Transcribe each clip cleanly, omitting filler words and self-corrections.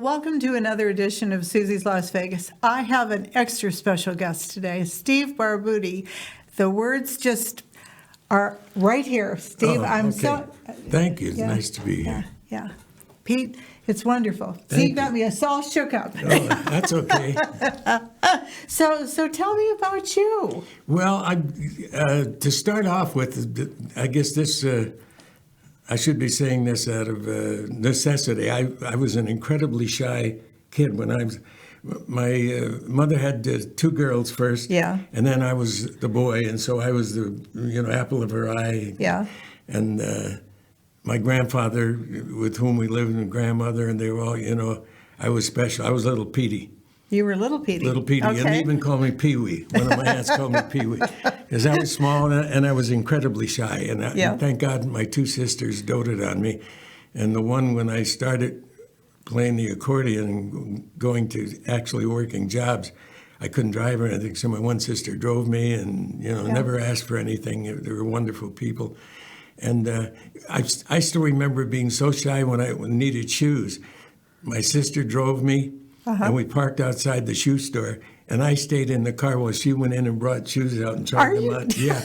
welcome to another edition of Suzy's Las Vegas. I have an extra special guest today, Steve Barbutti. The words just are right here. Steve, Thank you. It's nice to be here. Yeah. Pete, it's wonderful. See, you got me all shook up. Oh, that's okay. So tell me about you. Well, to start off with, I guess this, I should be saying this out of necessity. I was an incredibly shy kid when I was. My mother had two girls first, and then I was the boy, and so I was the apple of her eye. Yeah. And my grandfather, with whom we lived, and grandmother, and they were all, I was special. I was little Petey. You were little Petey. Little Petey, okay. And they even called me Pee-wee. One of my aunts called me Pee-wee. Because I was small and I was incredibly shy. And thank God my two sisters doted on me. And the one, when I started playing the accordion and going to actually working jobs, I couldn't drive or anything. So my one sister drove me and, never asked for anything. They were wonderful people. And I still remember being so shy when I needed shoes. My sister drove me. And we parked outside the shoe store, and I stayed in the car while she went in and brought shoes out and tried them on. Yeah,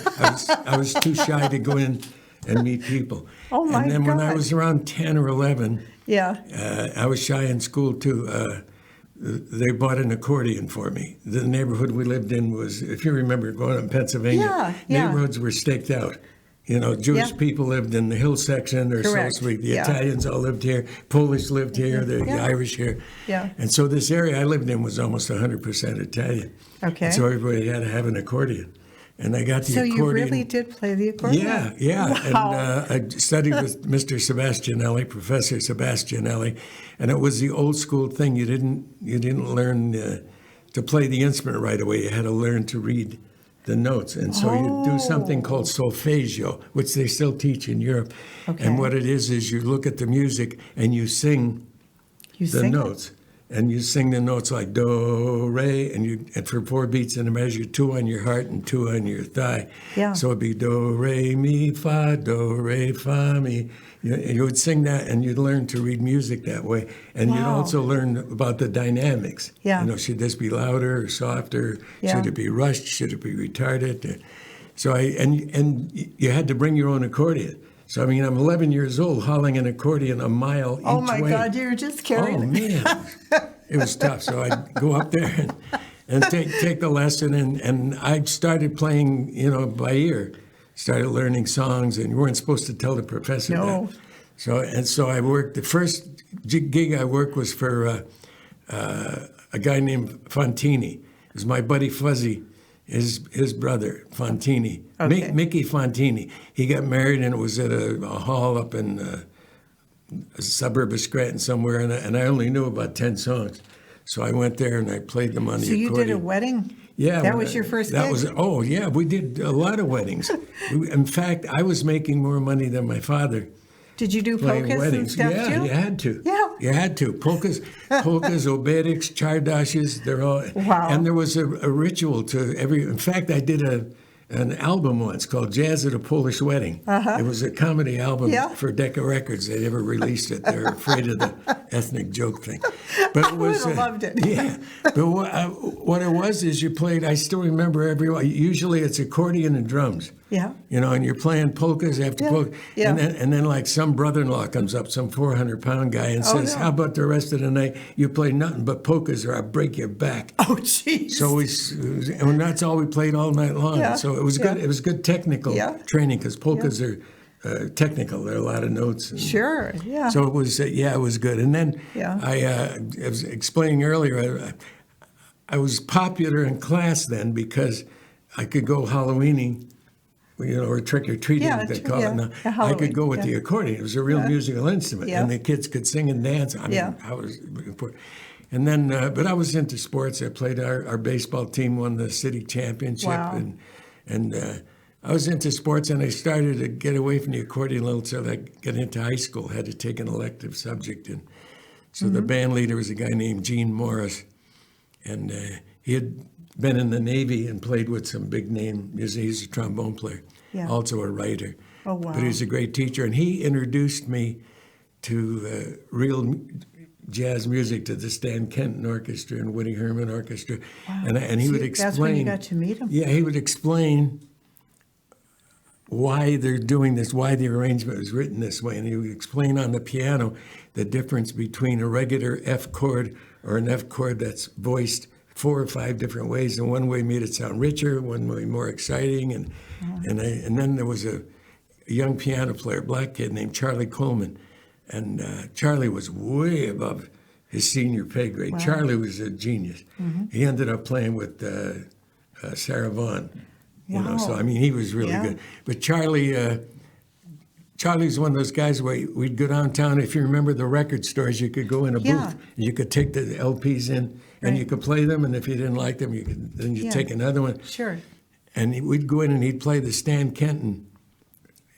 I was too shy to go in and meet people. Oh, my God. And then when I was around 10 or 11, I was shy in school, too. They bought an accordion for me. The neighborhood we lived in was, if you remember growing up in Pennsylvania, neighborhoods were staked out. Jewish people lived in the hill section or so to speak. The Italians all lived here. Polish lived here. The Irish here. Yeah. And so this area I lived in was almost 100% Italian. Okay. And so everybody had to have an accordion. And I got the accordion. So you really did play the accordion? Yeah. Wow. And I studied with Mr. Sebastianelli, Professor Sebastianelli. And it was the old school thing. You didn't learn to play the instrument right away. You had to learn to read the notes. And so you do something called solfeggio, which they still teach in Europe. Okay. And what it is you look at the music and you sing the notes. And you sing the notes like do, re, and for 4 beats in a measure, 2 on your heart and 2 on your thigh. Yeah. So it'd be do, re, mi, fa, do, re, fa, mi. You would sing that, and you'd learn to read music that way. And you'd also learn about the dynamics. Yeah. Should this be louder or softer? Yeah. Should it be rushed? Should it be retarded? So and you had to bring your own accordion. So, I'm 11 years old hauling an accordion a mile each way. Oh, my God, you were just carrying it. Oh, man. It was tough. So I'd go up there and take the lesson. And I started playing, by ear. Started learning songs, and you weren't supposed to tell the professor that. So I worked. The first gig I worked was for a guy named Fontini. It was my buddy Fuzzy, his brother Fontini, okay. Mickey Fontini. He got married, and it was at a hall up in a suburb of Scranton somewhere, and I only knew about 10 songs. So I went there and I played them on the accordion. So you did a wedding? Yeah. That was your first gig? We did a lot of weddings. In fact, I was making more money than my father. Did you do playing polkas weddings. and stuff too? You had to. Yeah. You had to. Polkas, obedics, chardashes, they're all. Wow. And there was a ritual to every. In fact, I did an album once called Jazz at a Polish Wedding. Uh-huh. It was a comedy album for Decca Records. They never released it. They're afraid of the ethnic joke thing. But it was, I would have loved it. Yeah. But what it was is you played, I still remember usually it's accordion and drums. Yeah. And you're playing polkas after polkas. Yeah. And then like some brother-in-law comes up, some 400-pound guy, and says, how about the rest of the night you play nothing but polkas or I'll break your back. Oh, jeez. So and that's all we played all night long. Yeah. So it was good. It was good technical training because polkas are technical. There are a lot of notes. Sure, yeah. So it was, it was good. And then I was explaining earlier, I was popular in class then because I could go Halloweening, or trick-or-treating, they call it now. I could go with the accordion. It was a real musical instrument, and the kids could sing and dance. I was important. And then, but I was into sports. I played our baseball team, won the city championship, and I was into sports, and I started to get away from the accordion a little, so I got into high school, had to take an elective subject. And so the band leader was a guy named Gene Morris, and he had been in the Navy and played with some big-name musicians. He's a trombone player, also a writer. Oh, wow. But he was a great teacher, and he introduced me to real jazz music to the Stan Kenton Orchestra and Woody Herman Orchestra. Wow. And he would explain. That's when you got to meet him. Yeah, he would explain why they're doing this, why the arrangement was written this way. And he would explain on the piano the difference between a regular F chord or an F chord that's voiced 4 or 5 different ways. And one way made it sound richer, one way more exciting. And then there was a young piano player, black kid named Charlie Coleman. And Charlie was way above his senior pay grade. Wow. Charlie was a genius. Mm-hmm. He ended up playing with Sarah Vaughan. You know, so I mean, he was really good. But Charlie's one of those guys where we'd go downtown. If you remember the record stores, you could go in a booth. And you could take the LPs in, and you could play them. And if you didn't like them, you'd take another one. Sure. And we'd go in and he'd play the Stan Kenton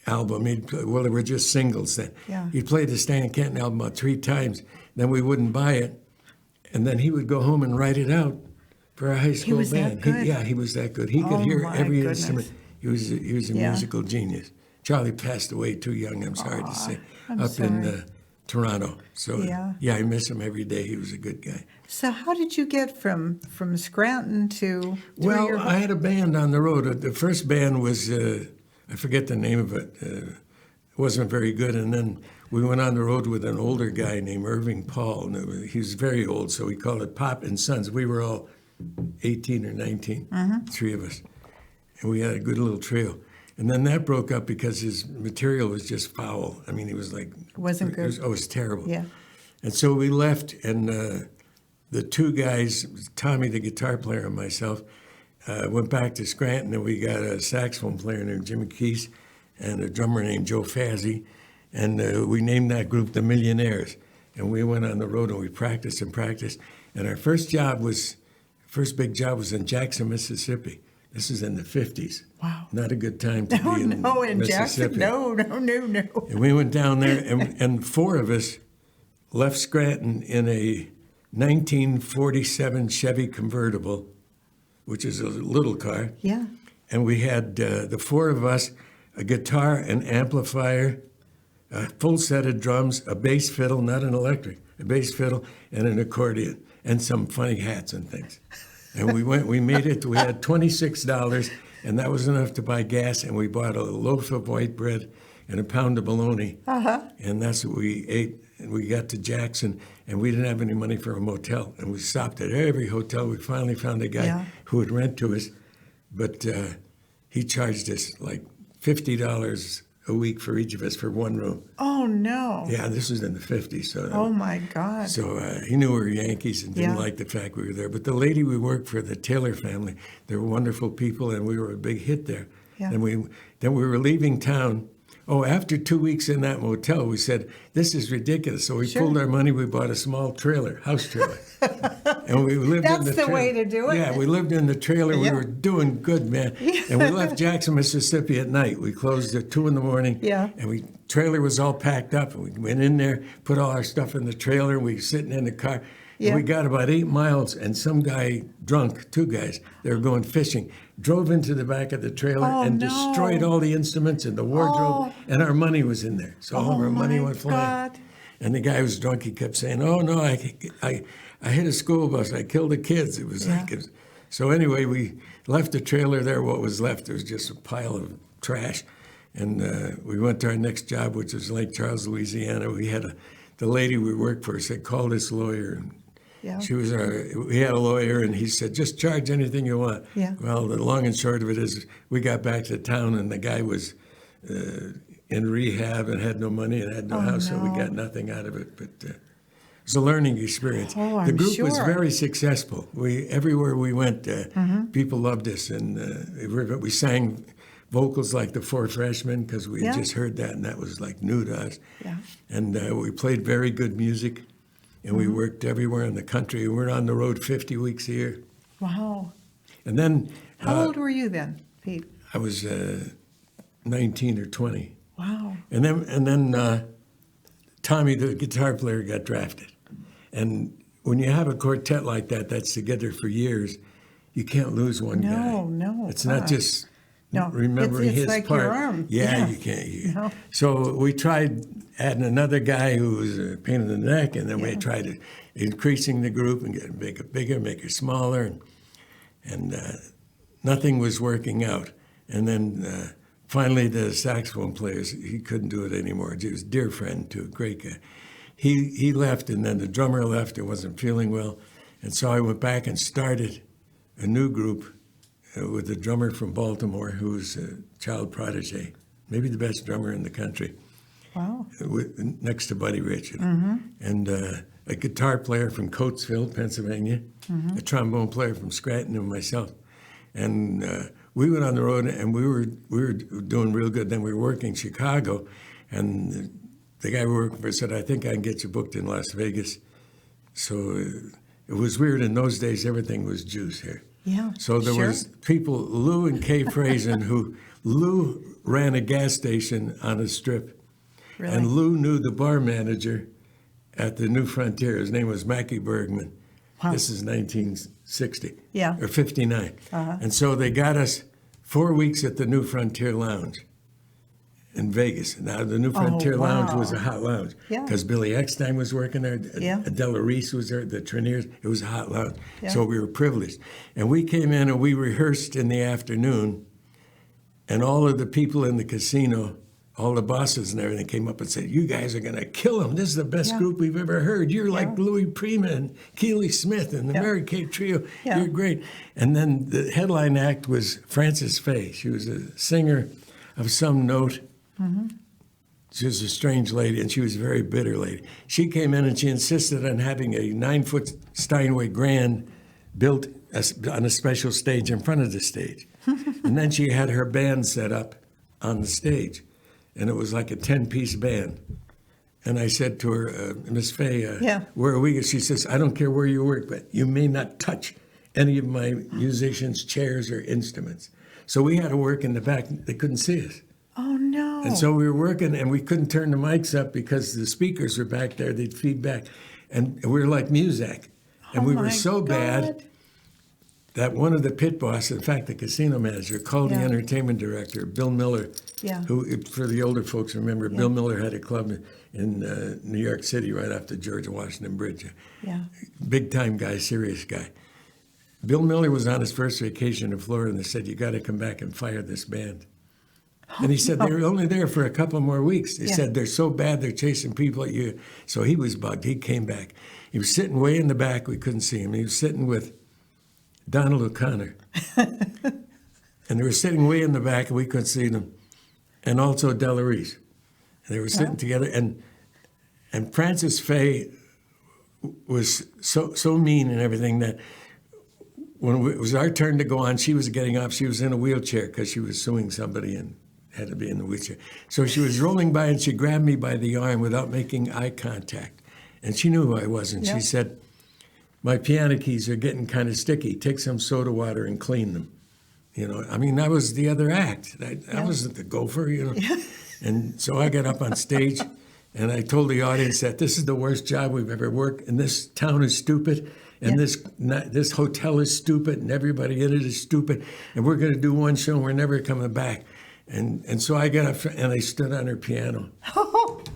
album. Well, they were just singles then. Yeah. He'd play the Stan Kenton album about 3 times. Then we wouldn't buy it, and then he would go home and write it out for a high school he was band. That good? He was that good. He could hear every goodness. instrument. He was a musical genius. Charlie passed away too young, I'm sorry to say, in Toronto. So I miss him every day. He was a good guy. So how did you get from Scranton to Well, I had a band on the road. The first band was, I forget the name of it. It wasn't very good. And then we went on the road with an older guy named Irving Paul. And he was very old, so we called it Pop and Sons. We were all 18 or 19, 3 of us. And we had a good little trio. And then that broke up because his material was just foul. I mean, he was like... It wasn't good. It was terrible. Yeah. And so we left, and the 2 guys, Tommy, the guitar player, and myself, went back to Scranton, and we got a saxophone player named Jimmy Keese and a drummer named Joe Fazzi, and we named that group the Millionaires. And we went on the road, and we practiced and practiced. And our first big job was in Jackson, Mississippi. This is in the 50s. Wow. Not a good time to be in Mississippi. Jackson. No. And we went down there, and 4 of us left Scranton in a 1947 Chevy convertible, which is a little car. Yeah. And we had, the 4 of us, a guitar, an amplifier, a full set of drums, a bass fiddle, not an electric, a bass fiddle, and an accordion, and some funny hats and things. And we made it. We had $26, and that was enough to buy gas, and we bought a loaf of white bread and a pound of bologna. And that's what we ate. And we got to Jackson, and we didn't have any money for a motel. And we stopped at every hotel. We finally found a guy who would rent to us, but he charged us like $50 a week for each of us for 1 room. Oh, no. Yeah, this was in the 50s. So, oh, my God. So he knew we were Yankees and didn't like the fact we were there. But the lady we worked for, the Taylor family, they were wonderful people, and we were a big hit there. Yeah. And then we were leaving town. Oh, after 2 weeks in that motel, we said, this is ridiculous. So we pulled our money, we bought a small trailer, house trailer. And we lived in the trailer. That's the way to do it. Yeah, we lived in the trailer. We were doing good, man. And we left Jackson, Mississippi at night. We closed at 2 in the morning. Yeah. And trailer was all packed up. And we went in there, put all our stuff in the trailer. We were sitting in the car. Yeah. And we got about 8 miles, and some guy, drunk, 2 guys, they were going fishing, drove into the back of the trailer and destroyed all the instruments and the wardrobe, and our money was in there. So all of our money went flying. And the guy was drunk. He kept saying, oh, no, I hit a school bus. I killed the kids. It was like... So anyway, we left the trailer there. What was left, there was just a pile of trash. And we went to our next job, which was Lake Charles, Louisiana. We had the lady we worked for said, call this lawyer. And we had a lawyer, and he said, just charge anything you want. Yeah. Well, the long and short of it is we got back to town, and the guy was in rehab and had no money and had no house, so we got nothing out of it. But it was a learning experience. Oh, the group was very successful. Everywhere we went, people loved us, and we sang vocals like the 4 Freshmen because we had just heard that, and that was like new to us. Yeah. And we played very good music. And we worked everywhere in the country. We were on the road 50 weeks a year. Wow. And then... How old were you then, Pete? I was 19 or 20. Wow. And then Tommy, the guitar player, got drafted. And when you have a quartet like that, that's together for years, you can't lose one guy. No. It's not just No, remembering it's his like part. your arm. Yeah, you can't. No. So we tried adding another guy who was a pain in the neck, and then we tried increasing the group and make it bigger, make it smaller, and nothing was working out. And then finally, the saxophone player, he couldn't do it anymore. He was a dear friend too, great guy. He left, and then the drummer left and wasn't feeling well. And so I went back and started a new group with a drummer from Baltimore who was a child protege, maybe the best drummer in the country. Wow. Next to Buddy Rich. And a guitar player from Coatesville, Pennsylvania, a trombone player from Scranton, and myself. And we went on the road, and we were doing real good. Then we were working in Chicago, and the guy we were working for said, I think I can get you booked in Las Vegas. So it was weird. In those days, everything was juice here. Yeah, So there was people, Lou and Kay Frazen, who Lou ran a gas station on a strip. Really? And Lou knew the bar manager at the New Frontier. His name was Mackie Bergman. Wow. This is 1960 Yeah. or 59. And so they got us 4 weeks at the New Frontier Lounge in Vegas. Now, the New Frontier Lounge was a hot lounge Yeah. because Billy Eckstein was working there. Yeah. Adela Reese was there, the Treniers. It was a hot lounge. Yeah. So we were privileged. And we came in and we rehearsed in the afternoon, and all of the people in the casino, all the bosses and everything came up and said, you guys are going to kill them. This is the best Yeah. group we've ever heard. You're like Yeah. Louis Prima and Keely Smith and the Yeah. Mary Kay Trio. Yeah. You're great. And then the headline act was Frances Faye. She was a singer of some note. She was a strange lady, and she was a very bitter lady. She came in and she insisted on having a 9-foot Steinway grand built on a special stage in front of the stage. And then she had her band set up on the stage, and it was like a 10-piece band. And I said to her, Miss Faye, where are we? She says, I don't care where you work, but you may not touch any of my musicians' chairs or instruments. So we had to work in the back. They couldn't see us. Oh, no. And so we were working, and we couldn't turn the mics up because the speakers were back there. They'd feed back. And we were like Muzak. And we were so bad that one of the pit bosses, in fact, the casino manager, called the entertainment director, Bill Miller, who, for the older folks remember, Bill Miller had a club in New York City right off the George Washington Bridge. Big-time guy, serious guy. Bill Miller was on his first vacation in Florida, and they said, you got to come back and fire this band. And he said, they were only there for a couple more weeks. He said, they're so bad, they're chasing people at you. So he was bugged. He came back. He was sitting way in the back. We couldn't see him. He was sitting with Donald O'Connor. And they were sitting way in the back, and we couldn't see them. And also Della Reese. And they were sitting together. And Frances Faye was so mean and everything that when it was our turn to go on, she was getting off. She was in a wheelchair because she was suing somebody and had to be in the wheelchair. So she was rolling by, and she grabbed me by the arm without making eye contact. And she knew who I was, and she said, my piano keys are getting kind of sticky. Take some soda water and clean them. You know, I mean, that was the other act. I wasn't the gopher, you know. And so I got up on stage, and I told the audience that this is the worst job we've ever worked, and this town is stupid, and this hotel is stupid, and everybody in it is stupid, and we're going to do one show, and we're never coming back. And so I got up and I stood on her piano.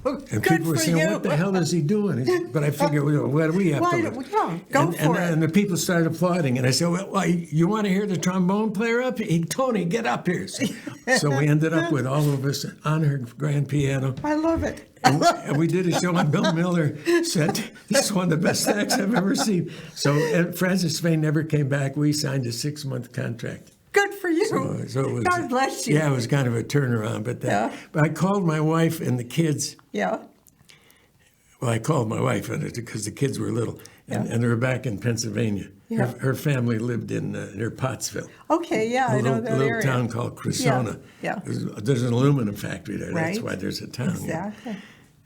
And people were saying, what the hell is he doing? But I figured, well, what do we have to do? Go for it. And the people started applauding. And I said, well, you want to hear the trombone player up? Hey, Tony, get up here. So we ended up with all of us on her grand piano. I love it. And we did a show, and Bill Miller said, this is one of the best acts I've ever seen. So Frances Faye never came back. We signed a 6-month contract. Good for you. So it was, God bless you. Yeah, it was kind of a turnaround. But I called my wife and the kids. Yeah. Well, I called my wife because the kids were little, and they were back in Pennsylvania. Yeah. Her family lived in near Pottsville. Okay, I know that a little area. town called Cressona. Yeah. There's an aluminum factory there. Right. That's why there's a town. Exactly.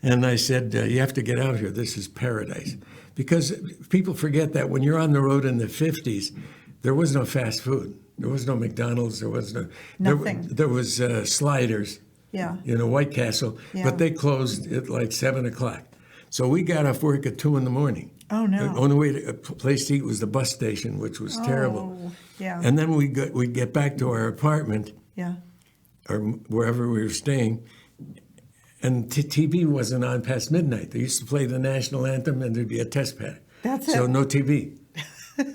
And I said, you have to get out here. This is paradise. Because people forget that when you're on the road in the 50s, there was no fast food. There was no McDonald's. There was no nothing. There was Sliders. Yeah. You know, White Castle. Yeah. But they closed at like 7 o'clock. So we got off work at 2 in the morning. Oh no. The only way to a place to eat was the bus station, which was terrible. Yeah. And then we'd get back to our apartment, Yeah. or wherever we were staying. And TV wasn't on past midnight. They used to play the national anthem and there'd be a test pad. That's So it. no TV.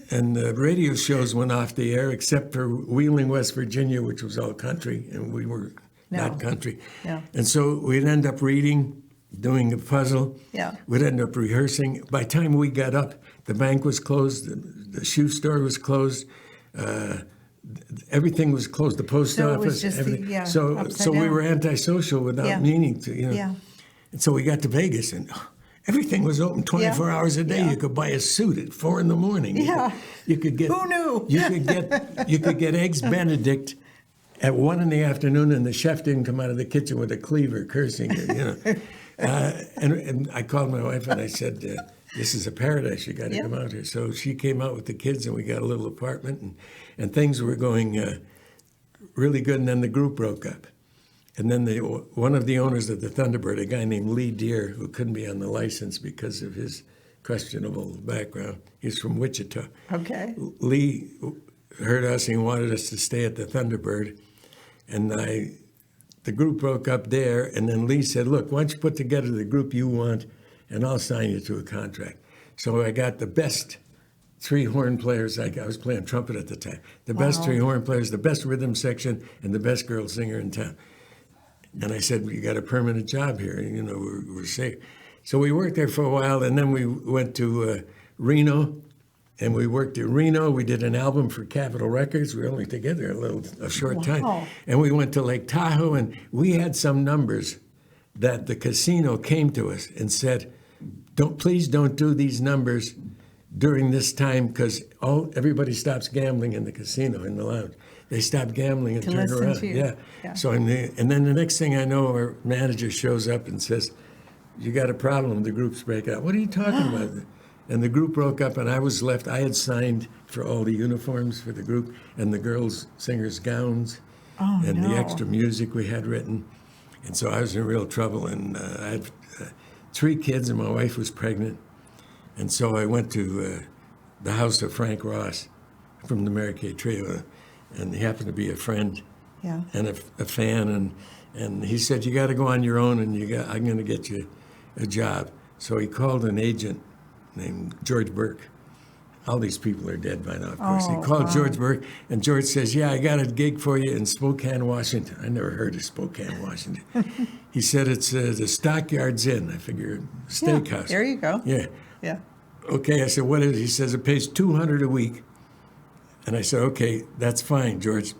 And the radio shows went off the air except for Wheeling, West Virginia, which was all country, and we were not country. Yeah. And so we'd end up reading, doing a puzzle. Yeah. We'd end up rehearsing. By the time we got up, the bank was closed, the shoe store was closed, everything was closed, the post So it was office, just everything. upside So we down. were antisocial without Yeah. meaning to, Yeah. And so we got to Vegas, and everything was open 24 hours a day. Yeah. You could buy a suit at 4 a.m. Yeah. You could get. Who knew? You could get eggs Benedict at 1 p.m. and the chef didn't come out of the kitchen with a cleaver cursing. And I called my wife and I said, "This is a paradise. You got to come out here." So she came out with the kids, and we got a little apartment, and things were going really good. And then the group broke up. And then one of the owners of the Thunderbird, a guy named Lee Deere, who couldn't be on the license because of his questionable background. He's from Wichita. Okay. Lee heard us and he wanted us to stay at the Thunderbird. And the group broke up there. And then Lee said, "Look, why don't you put together the group you want and I'll sign you to a contract." So I got the best 3 horn players. I was playing trumpet at the time. The best 3 horn players, the best rhythm section, and the best girl singer in town. And I said, "Well, you got a permanent job here. We're safe." So we worked there for a while, and then we went to Reno, and we worked at Reno. We did an album for Capitol Records. We were only together a short time. And we went to Lake Tahoe, and we had some numbers that the casino came to us and said, please don't do these numbers during this time because everybody stops gambling in the casino, in the lounge. They stop gambling and turn listen around. to you. Yeah. So and then the next thing I know, our manager shows up and says, "You got a problem. The group's breaking up." "What are you talking about?" And the group broke up, and I was left. I had signed for all the uniforms for the group and the girls' singers' gowns and the extra music we had written. And so I was in real trouble. And I had 3 kids, and my wife was pregnant. And so I went to the house of Frank Ross from the Mary Kay Trio. And he happened to be a friend and a fan. And he said, "You got to go on your own, and I'm going to get you a job." So he called an agent named George Burke. All these people are dead by now, of course. He called George Burke, and George says, "Yeah, I got a gig for you in Spokane, Washington." I never heard of Spokane, Washington. He said, "It's the Stockyards Inn." I figured, steakhouse. There you go. Yeah. Yeah. Okay, I said, "What is it?" He says, "It pays $200 a week." And I said, "Okay, that's fine, George.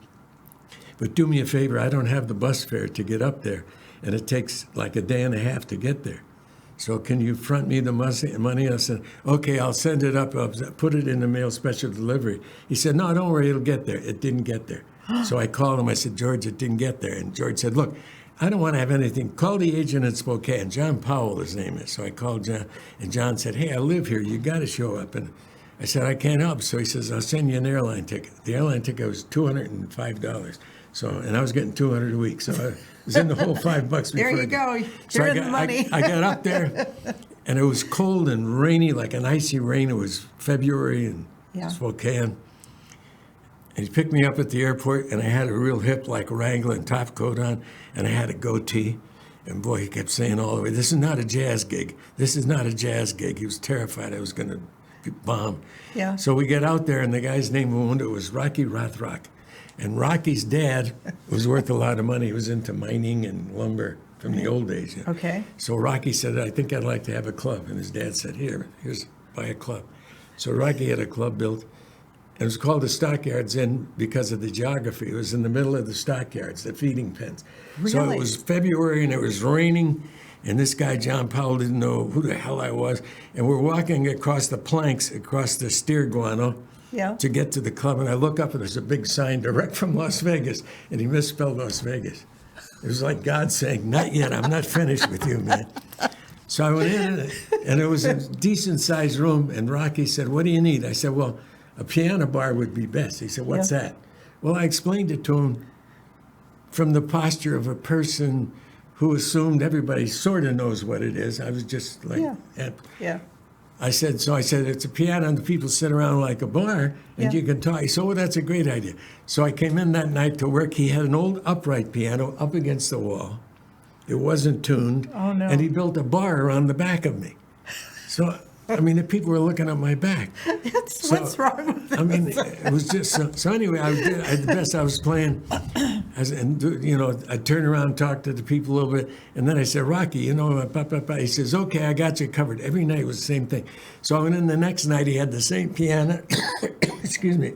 But do me a favor, I don't have the bus fare to get up there, and it takes like a day and a half to get there. So can you front me the money?" I said, "Okay, I'll send it up. I'll put it in the mail, special delivery." He said, "No, don't worry, it'll get there." It didn't get there. So I called him. I said, "George, it didn't get there." And George said, "Look, I don't want to have anything. Call the agent in Spokane. John Powell, his name is." So I called John, and John said, "Hey, I live here. You got to show up." And I said, "I can't help." So he says, "I'll send you an airline ticket." The airline ticket was $205. And I was getting $200 a week. So I was in the whole $5 before. There you go. So You're in the money. I got up there, and it was cold and rainy, like an icy rain. It was February in Spokane. And he picked me up at the airport, and I had a real hip, like Wrangler and top coat on, and I had a goatee. And boy, he kept saying all the way, "This is not a jazz gig. This is not a jazz gig." He was terrified I was going to bomb. Yeah. So we get out there, and the guy's name was Rocky Rothrock. And Rocky's dad was worth a lot of money. He was into mining and lumber from the old days. Okay. So Rocky said, "I think I'd like to have a club." And his dad said, here's buy a club. So Rocky had a club built. It was called the Stockyards Inn because of the geography. It was in the middle of the stockyards, the feeding pens. Really? So it was February, and it was raining. And this guy, John Powell, didn't know who the hell I was. And we're walking across the planks, across the steer guano, to get to the club. And I look up, and there's a big sign, "Direct from Las Vegas." And he misspelled Las Vegas. It was like God saying, "Not yet. I'm not finished with you, man." So I went in, and it was a decent-sized room. And Rocky said, "What do you need?" I said, "Well, a piano bar would be best." He said, "What's that?" Well, I explained it to him from the posture of a person who assumed everybody sort of knows what it is. I was just like, I said, it's a piano and the people sit around like a bar and you can talk. He said, oh, that's a great idea. So I came in that night to work. He had an old upright piano up against the wall. It wasn't tuned. Oh, no. And he built a bar around the back of me. So, I mean, the people were looking at my back. What's wrong with it? I mean, it was just, so anyway, I did the best I was playing. I'd turn around and talk to the people a little bit. And then I said, Rocky, he says, okay, I got you covered. Every night was the same thing. So I went in the next night, he had the same piano. Excuse me.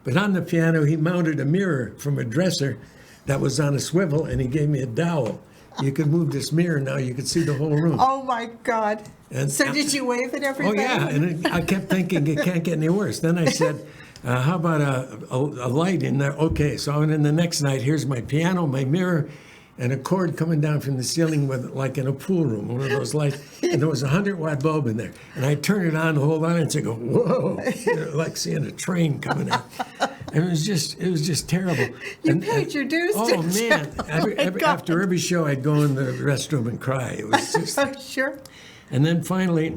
But on the piano, he mounted a mirror from a dresser that was on a swivel, and he gave me a dowel. You could move this mirror now, you could see the whole room. Oh, my God. And so did you wave at everybody? Oh, yeah, and I kept thinking it can't get any worse. Then I said, how about a light in there? Okay, so I went in the next night, here's my piano, my mirror, and a cord coming down from the ceiling with, like in a pool room, one of those lights, and there was a 100-watt bulb in there. And I turned it on, the whole audience would go, whoa, like seeing a train coming out. And it was just terrible. You paid your dues. Oh, man. After every show, I'd go in the restroom and cry. It was just... Sure. And then finally,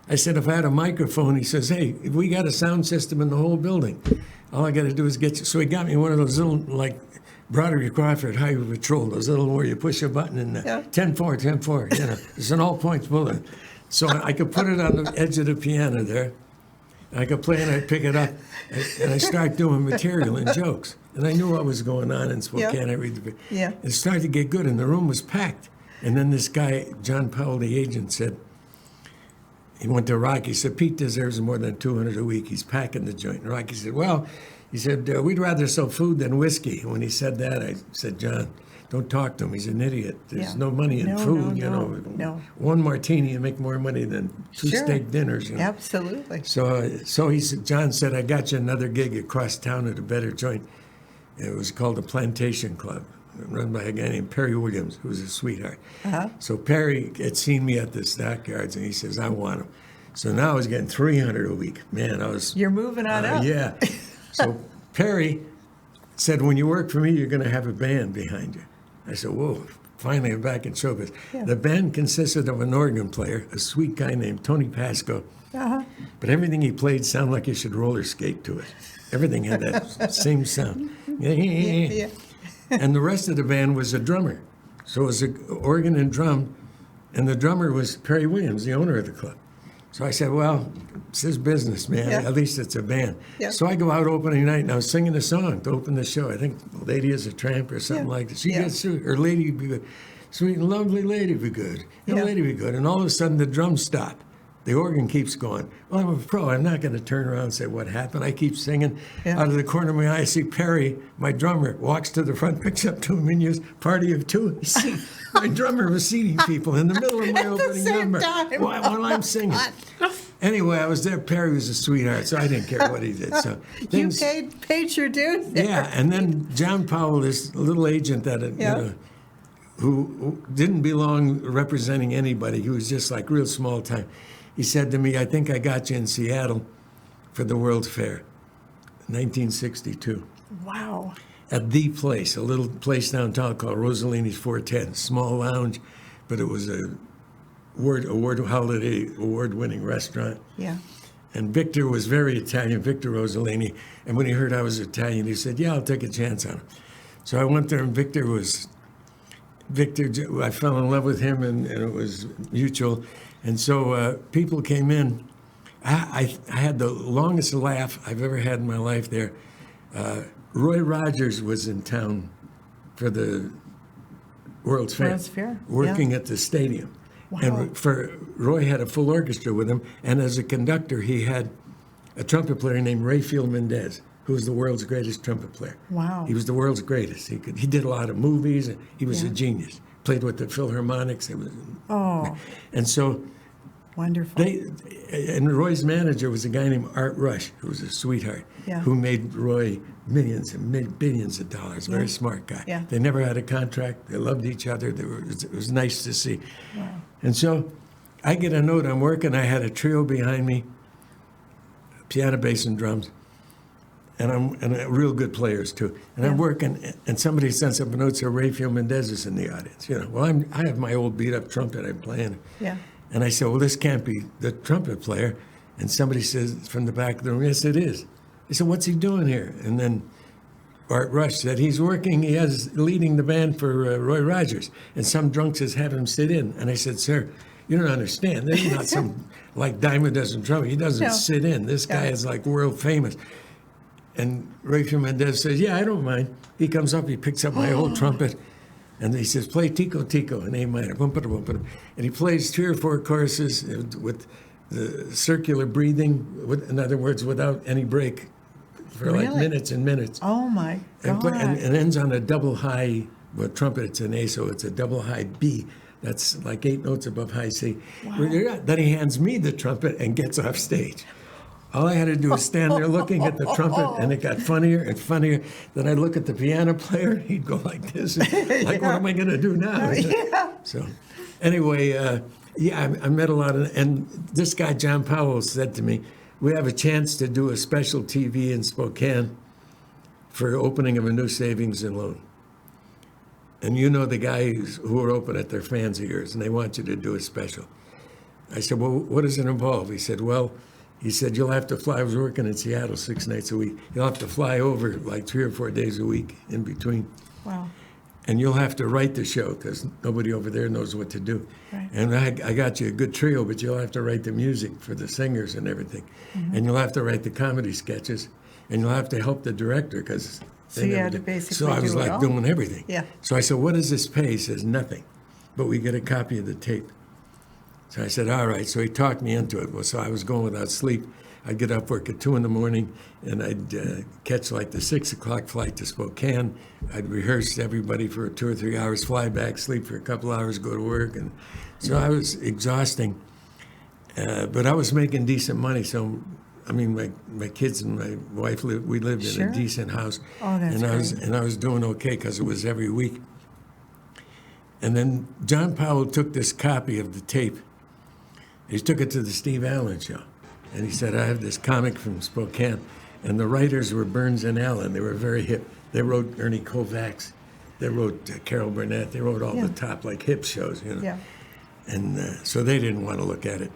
I said, if I had a microphone, he says, hey, we got a sound system in the whole building. All I got to do is get you. So he got me one of those little, like, Broderick Crawford Highway Patrol, those little where you push a button and 10-4, 10-4, it's an all-points bullet. So I could put it on the edge of the piano there. I could play and I'd pick it up and I start doing material and jokes. And I knew what was going on in Spokane. I read the It started to get good and the room was packed. And then this guy, John Powell, the agent, said, he went to Rocky, he said, Pete deserves more than $200 a week. He's packing the joint. And Rocky said, well, he said, we'd rather sell food than whiskey. And when he said that, I said, John, don't talk to him. He's an idiot. There's no money in food, No. One martini, you make more money than two steak dinners. Absolutely. So he said, John said, I got you another gig across town at a better joint. It was called the Plantation Club, run by a guy named Perry Williams, who was a sweetheart. So Perry had seen me at the stockyards, and he says, I want him. So now I was getting $300 a week. Man, You're moving on up. Yeah. So Perry said, when you work for me, you're going to have a band behind you. I said, whoa, finally I'm back in showbiz. The band consisted of an organ player, a sweet guy named Tony Pasco. But everything he played sounded like you should roller skate to it. Everything had that same sound. And the rest of the band was a drummer. So it was an organ and drum, and the drummer was Perry Williams, the owner of the club. So I said, well, it's his business, man. At least it's a band. So I go out opening night, and I was singing a song to open the show. I think Lady is a Tramp or something like that. She gets through, or Lady Be Good. Sweet and lovely lady be good. Lady be good. And all of a sudden, the drums stop. The organ keeps going. Well, I'm a pro. I'm not going to turn around and say, what happened? I keep singing. Out of the corner of my eye, I see Perry, my drummer, walks to the front, picks up two menus, party of two. My drummer was seating people in the middle of my opening number while I'm singing. Anyway, I was there. Perry was a sweetheart, so I didn't care what he did. So you paid your dues there. Yeah, and then John Powell, this little agent that who didn't belong representing anybody. He was just like real small time. He said to me, I think I got you in Seattle for the World's Fair, 1962. Wow. At The Place, a little place downtown called Rossellini's 410, small lounge, but it was a award-winning restaurant. Yeah. And Victor was very Italian, Victor Rossellini. And when he heard I was Italian, he said, yeah, I'll take a chance on him. So I went there, and Victor, I fell in love with him, and it was mutual. And so people came in. I had the longest laugh I've ever had in my life there. Roy Rogers was in town for the World's Fair. Working at the stadium. Wow. And Roy had a full orchestra with him, and as a conductor, he had a trumpet player named Rayfield Mendez, who was the world's greatest trumpet player. Wow. He was the world's greatest. He did a lot of movies, and he was a genius. Played with the Philharmonics. And so... Wonderful. And Roy's manager was a guy named Art Rush, who was a sweetheart, who made Roy millions and billions of dollars. Very smart guy. Yeah. They never had a contract. They loved each other. It was nice to see. Wow. And so I get a note. I'm working. I had a trio behind me, piano, bass, and drums. And real good players, too. And I'm working, and somebody sends up a note, so Rayfield Mendez is in the audience. Well, I have my old beat-up trumpet I'm playing. Yeah. And I said, well, this can't be the trumpet player. And somebody says from the back of the room, yes, it is. I said, what's he doing here? And then Art Rush said, he's leading the band for Roy Rogers. And some drunk says, have him sit in. And I said, sir, you don't understand. This is not some, like Diamond doesn't trumpet. He doesn't sit in. This guy is like world famous. And Rachel Mendez says, yeah, I don't mind. He comes up, he picks up my old trumpet, and he says, play Tico Tico in A minor. And he plays 3 or 4 choruses with the circular breathing, in other words, without any break for like minutes and minutes. Oh, my God. And ends on a double high, well, trumpet, it's an A, so it's a double high B. That's like 8 notes above high C. Wow. Then he hands me the trumpet and gets off stage. All I had to do was stand there looking at the trumpet, and it got funnier and funnier. Then I'd look at the piano player, he'd go like this, like, what am I going to do now? So anyway, I met a lot of, and this guy, John Powell, said to me, we have a chance to do a special TV in Spokane for opening of a new savings and loan. And you know the guys who are open at their fans of yours, and they want you to do a special. I said, well, what does it involve? He said, you'll have to fly. I was working in Seattle 6 nights a week. You'll have to fly over like 3 or 4 days a week in between. Wow. And you'll have to write the show because nobody over there knows what to do. Right. And I got you a good trio, but you'll have to write the music for the singers and everything. Mm-hmm. And you'll have to write the comedy sketches. And you'll have to help the director because so you had to basically So I was like doing everything. Yeah. So I said, what does this pay? He says, nothing. But we get a copy of the tape. So I said, all right. So he talked me into it. Well, so I was going without sleep. I'd get up work at 2 a.m, and I'd catch like the 6 o'clock flight to Spokane. I'd rehearse everybody for 2 or 3 hours, fly back, sleep for a couple hours, go to work. And so I was exhausting. But I was making decent money. So, I mean, my kids and my wife, we lived in a decent house. Oh, that's great. And I was doing okay because it was every week. And then John Powell took this copy of the tape. He took it to the Steve Allen show. And he said, I have this comic from Spokane. And the writers were Burns and Allen. They were very hip. They wrote Ernie Kovacs. They wrote Carol Burnett. They wrote all the top, like, hip shows, you know. Yeah. And so they didn't want to look at it.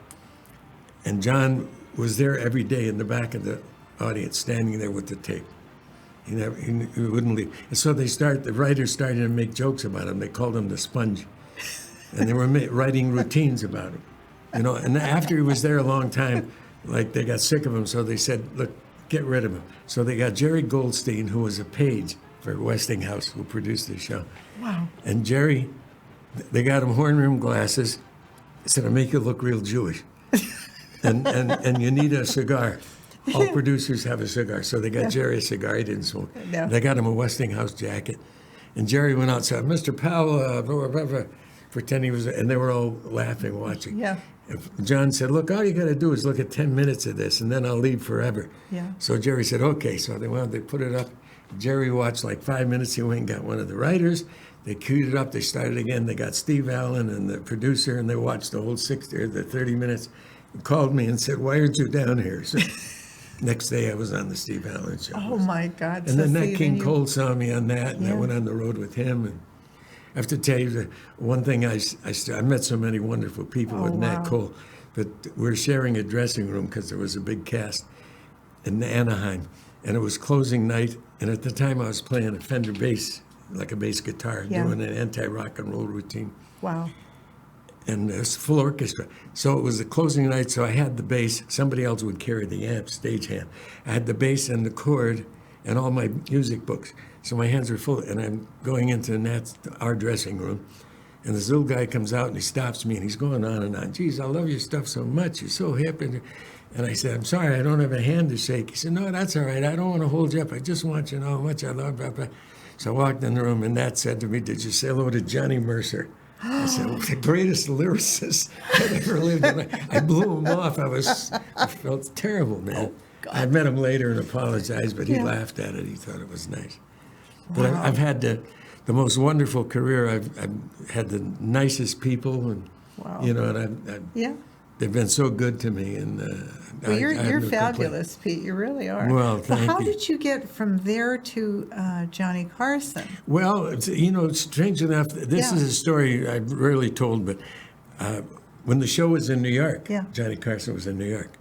And John was there every day in the back of the audience, standing there with the tape. He wouldn't leave. And so the writers started to make jokes about him. They called him the Sponge. And they were writing routines about him. You know, and after he was there a long time, like, they got sick of him, so they said, look, get rid of him. So they got Jerry Goldstein, who was a page for Westinghouse, who produced the show. Wow. And Jerry, they got him horn-rimmed glasses. They said, I'll make you look real Jewish. and you need a cigar. All producers have a cigar. So they got Jerry a cigar. He didn't smoke. No. They got him a Westinghouse jacket. And Jerry went out and said, Mr. Powell, pretending he was, and they were all laughing, watching. Yeah. John said, look, all you got to do is look at 10 minutes of this, and then I'll leave forever. Yeah. So Jerry said, okay. So they put it up. Jerry watched like 5 minutes. He went and got one of the writers. They queued it up. They started again. They got Steve Allen and the producer, and they watched the whole 60 or the 30 minutes. He called me and said, why aren't you down here? So next day I was on the Steve Allen show. Oh, my God. And then Nat King Cole saw me on that, and I went on the road with him. And I have to tell you, the one thing I met so many wonderful people with Nat Cole, but we're sharing a dressing room because there was a big cast in Anaheim, and it was closing night. And at the time, I was playing a Fender bass, like a bass guitar, doing an anti-rock and roll routine. Wow. And it was full orchestra. So it was the closing night, so I had the bass. Somebody else would carry the amp, stagehand. I had the bass and the chord and all my music books. So my hands were full, and I'm going into our dressing room, and this little guy comes out, and he stops me, and he's going on and on. Geez, I love your stuff so much. You're so hip. And I said, I'm sorry, I don't have a hand to shake. He said, no, that's all right. I don't want to hold you up. I just want you to know how much I love, blah, blah. So I walked in the room, and Nat said to me, did you say hello to Johnny Mercer? I said, well, the greatest lyricist that ever lived. And I blew him off. I felt terrible, man. Oh, I met him later and apologized, but he laughed at it. He thought it was nice. But I've had the most wonderful career. I've had the nicest people, and you know, and they've been so good to me. And well, you're fabulous, Pete. You really are. Well, thank you. How did you get from there to Johnny Carson? Well, you know, strange enough, this is a story I've rarely told, but when the show was in New York, Yeah. Johnny Carson was in New York.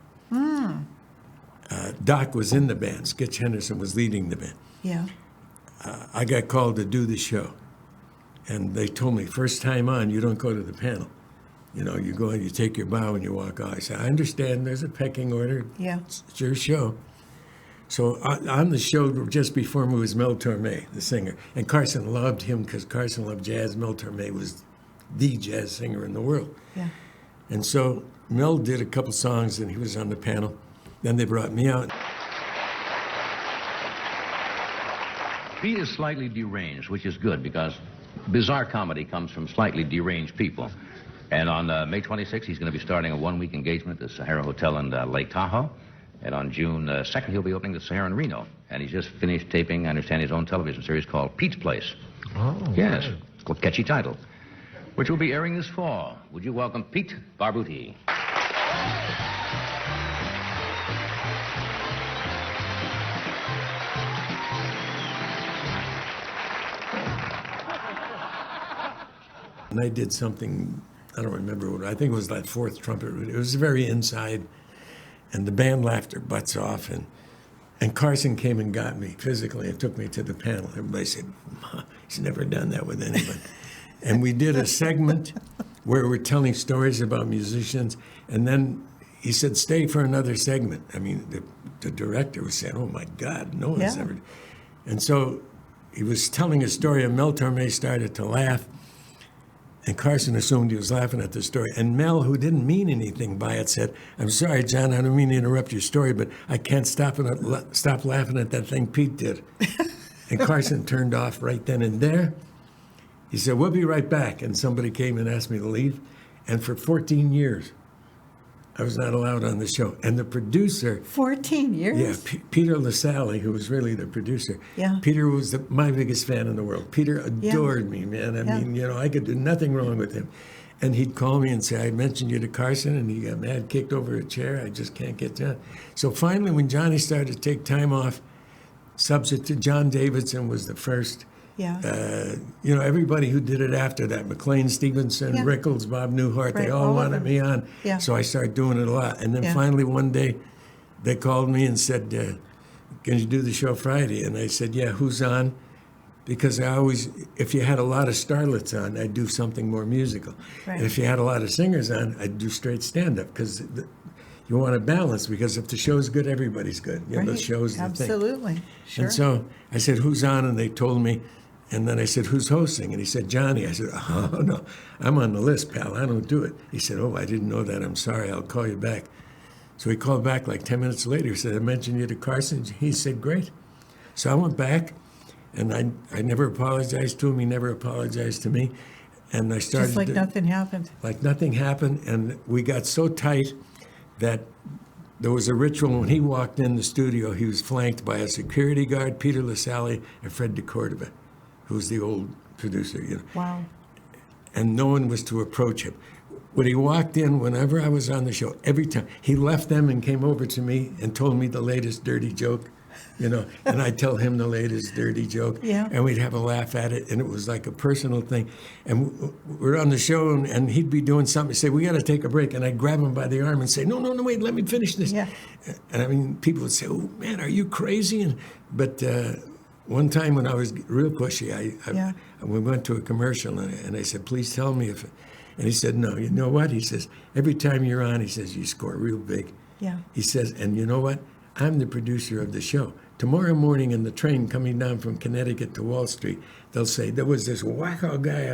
Doc was in the band. Skitch Henderson was leading the band. Yeah. I got called to do the show. And they told me, first time on, you don't go to the panel. You know, you go and you take your bow and you walk off. I said, I understand there's a pecking order. Yeah. It's your show. So on the show, just before me was Mel Torme, the singer. And Carson loved him because Carson loved jazz. Mel Torme was the jazz singer in the world. Yeah. And so Mel did a couple songs and he was on the panel. Then they brought me out. Pete is slightly deranged, which is good because bizarre comedy comes from slightly deranged people. And on May 26th, he's going to be starting a one-week engagement at the Sahara Hotel in Lake Tahoe. And on June 2nd, he'll be opening the Sahara in Reno. And he's just finished taping, I understand, his own television series called Pete's Place. Oh, Yes, right. it's got a catchy title, which will be airing this fall. Would you welcome Pete Barbutti? And I did something, I don't remember what, I think it was that fourth trumpet. It was very inside, and the band laughed their butts off, and Carson came and got me physically and took me to the panel. Everybody said, he's never done that with anybody. And we did a segment where we're telling stories about musicians, and then he said, stay for another segment. I mean, the director was saying, oh my God, no one's Yeah. ever. And so he was telling a story, and Mel Torme started to laugh. And Carson assumed he was laughing at the story. And Mel, who didn't mean anything by it, said, I'm sorry, John, I don't mean to interrupt your story, but I can't stop laughing at that thing Pete did. And Carson turned off right then and there. He said, we'll be right back. And somebody came and asked me to leave. And for 14 years, I was not allowed on the show. And the producer, 14 years? yeah, Peter LaSalle, who was really the producer. Yeah. Peter was my biggest fan in the world. Peter adored me, man. I Yeah. mean, you know, I could do nothing wrong with him. And he'd call me and say, I mentioned you to Carson, and he got mad, kicked over a chair. I just can't get down. So finally, when Johnny started to take time off, substitute John Davidson was the first. Yeah. You know, everybody who did it after that, McLean Stevenson, Yeah. Rickles, Bob Newhart, Right, they all all of wanted them. me on. Yeah. So I started doing it a lot. And then Yeah. finally one day they called me and said, can you do the show Friday? And I said, yeah, who's on? Because I always, if you had a lot of starlets on, I'd do something more musical. Right. And if you had a lot of singers on, I'd do straight stand-up because you want to balance, because if the show's good, everybody's good. You know, the Right. show's the thing. Absolutely. Sure. And so I said, who's on? And they told me. And then I said, who's hosting? And he said, Johnny. I said, oh, no, I'm on the list, pal. I don't do it. He said, oh, I didn't know that. I'm sorry. I'll call you back. So he called back like 10 minutes later. He said, I mentioned you to Carson. He said, great. So I went back, and I never apologized to him. He never apologized to me. And I started Just like nothing happened. like nothing happened, and we got so tight that there was a ritual. When he walked in the studio, he was flanked by a security guard, Peter LaSalle, and Fred DeCordova, who was the old producer, you know. Wow. And no one was to approach him. When he walked in, whenever I was on the show, every time, he left them and came over to me and told me the latest dirty joke, you know, and I'd tell him the latest dirty joke, Yeah. and we'd have a laugh at it, and it was like a personal thing. And we're on the show, and he'd be doing something, say, we got to take a break, and I'd grab him by the arm and say, no, wait, let me finish this. Yeah. And I mean, people would say, oh, man, are you crazy? But one time when I was real pushy, we went to a commercial, and I said, please tell me if, and he said, no, you know what? He says, every time you're on, he says, you score real big. Yeah. He says, and you know what? I'm the producer of the show. Tomorrow morning in the train coming down from Connecticut to Wall Street, they'll say, there was this wacko guy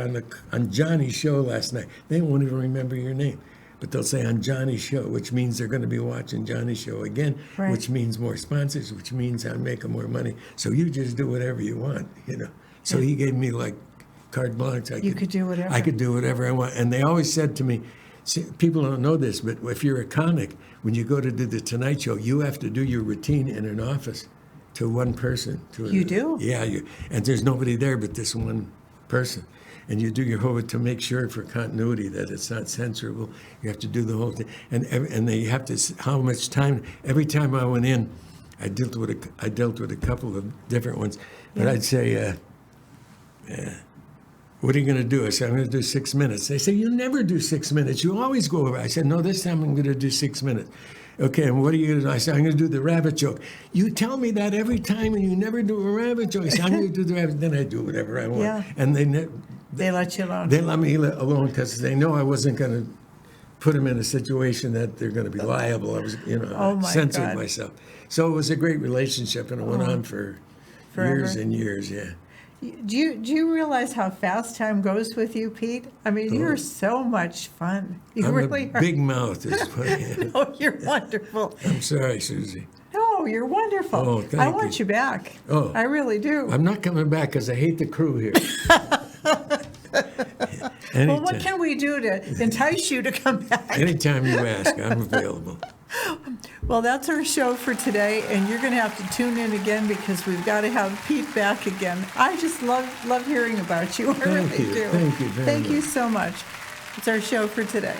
on Johnny's show last night. They won't even remember your name. But they'll say on Johnny's show, which means they're going to be watching Johnny's show again, Right. which means more sponsors, which means I'm making more money. So you just do whatever you want, you know. So he gave me like carte blanche. You could do whatever. I could do whatever I want. And they always said to me, see, people don't know this, but if you're a comic, when you go to do the Tonight Show, you have to do your routine in an office to one person. You do? Yeah, and there's nobody there but this one person. And you do your whole to make sure for continuity that it's not censorable. You have to do the whole thing, and they have to how much time. Every time I went in, I dealt with a couple of different ones, but Yeah. I'd say, what are you going to do? I said, I'm going to do 6 minutes. They say, you never do 6 minutes. You always go over. I said, no, this time I'm going to do 6 minutes. Okay, and what are you going to do? I said, I'm going to do the rabbit joke. You tell me that every time and you never do a rabbit joke. I said, I'm going to do the rabbit. Then I do whatever I want. Yeah. And They let you alone. they let me alone because they know I wasn't going to put them in a situation that they're going to be liable. I was, Oh, my censoring God. myself. So it was a great relationship, and it went on for Forever. years and years, yeah. Do you realize how fast time goes with you, Pete? I mean, you're so much fun. You I'm really a are. big mouth. Is what I am. No, you're wonderful. I'm sorry, Susie. No, you're wonderful. Oh, thank I want you. you back. Oh. I really do. I'm not coming back because I hate the crew here. Well, what can we do to entice you to come back? Anytime you ask, I'm available. Well, that's our show for today, and you're going to have to tune in again because we've got to have Pete back again. I just love hearing about you. I really Thank you. do. Thank you very Thank you much. so much. It's our show for today.